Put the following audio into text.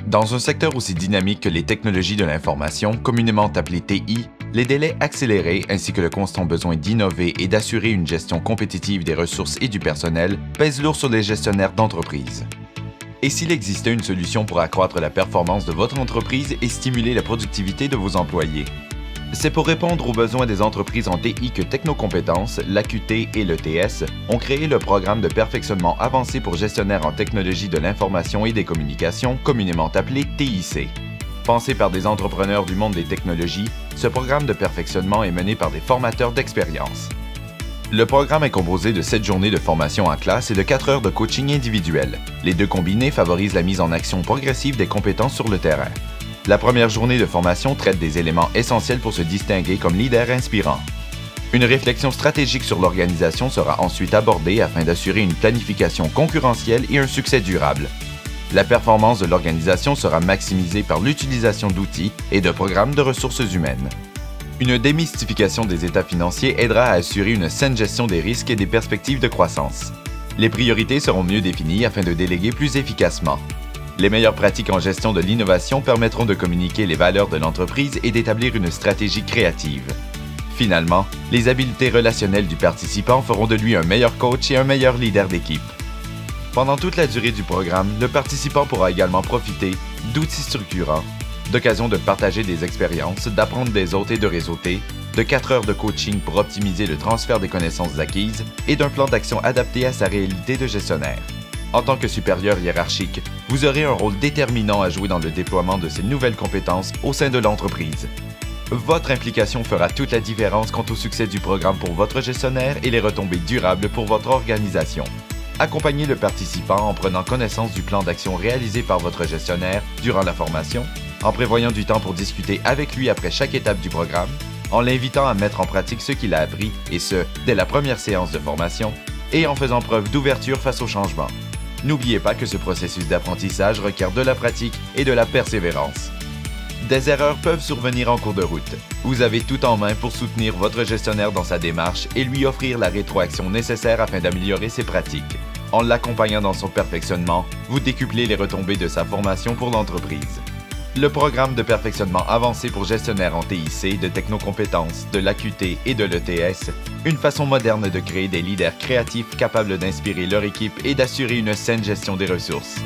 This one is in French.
Dans un secteur aussi dynamique que les technologies de l'information, communément appelées TI, les délais accélérés ainsi que le constant besoin d'innover et d'assurer une gestion compétitive des ressources et du personnel pèsent lourd sur les gestionnaires d'entreprise. Et s'il existait une solution pour accroître la performance de votre entreprise et stimuler la productivité de vos employés? C'est pour répondre aux besoins des entreprises en TI que Technocompétences, l'AQT et l'ETS ont créé le programme de perfectionnement avancé pour gestionnaires en technologie de l'information et des communications, communément appelé TIC. Pensé par des entrepreneurs du monde des technologies, ce programme de perfectionnement est mené par des formateurs d'expérience. Le programme est composé de 7 journées de formation en classe et de 4 heures de coaching individuel. Les deux combinés favorisent la mise en action progressive des compétences sur le terrain. La première journée de formation traite des éléments essentiels pour se distinguer comme leader inspirant. Une réflexion stratégique sur l'organisation sera ensuite abordée afin d'assurer une planification concurrentielle et un succès durable. La performance de l'organisation sera maximisée par l'utilisation d'outils et de programmes de ressources humaines. Une démystification des états financiers aidera à assurer une saine gestion des risques et des perspectives de croissance. Les priorités seront mieux définies afin de déléguer plus efficacement. Les meilleures pratiques en gestion de l'innovation permettront de communiquer les valeurs de l'entreprise et d'établir une stratégie créative. Finalement, les habiletés relationnelles du participant feront de lui un meilleur coach et un meilleur leader d'équipe. Pendant toute la durée du programme, le participant pourra également profiter d'outils structurants, d'occasions de partager des expériences, d'apprendre des autres et de réseauter, de 4 heures de coaching pour optimiser le transfert des connaissances acquises et d'un plan d'action adapté à sa réalité de gestionnaire. En tant que supérieur hiérarchique, vous aurez un rôle déterminant à jouer dans le déploiement de ces nouvelles compétences au sein de l'entreprise. Votre implication fera toute la différence quant au succès du programme pour votre gestionnaire et les retombées durables pour votre organisation. Accompagnez le participant en prenant connaissance du plan d'action réalisé par votre gestionnaire durant la formation, en prévoyant du temps pour discuter avec lui après chaque étape du programme, en l'invitant à mettre en pratique ce qu'il a appris, et ce, dès la première séance de formation, et en faisant preuve d'ouverture face au changement. N'oubliez pas que ce processus d'apprentissage requiert de la pratique et de la persévérance. Des erreurs peuvent survenir en cours de route. Vous avez tout en main pour soutenir votre gestionnaire dans sa démarche et lui offrir la rétroaction nécessaire afin d'améliorer ses pratiques. En l'accompagnant dans son perfectionnement, vous décuplez les retombées de sa formation pour l'entreprise. Le programme de perfectionnement avancé pour gestionnaires en TIC, de Technocompétences, de l'AQT et de l'ETS, une façon moderne de créer des leaders créatifs capables d'inspirer leur équipe et d'assurer une saine gestion des ressources.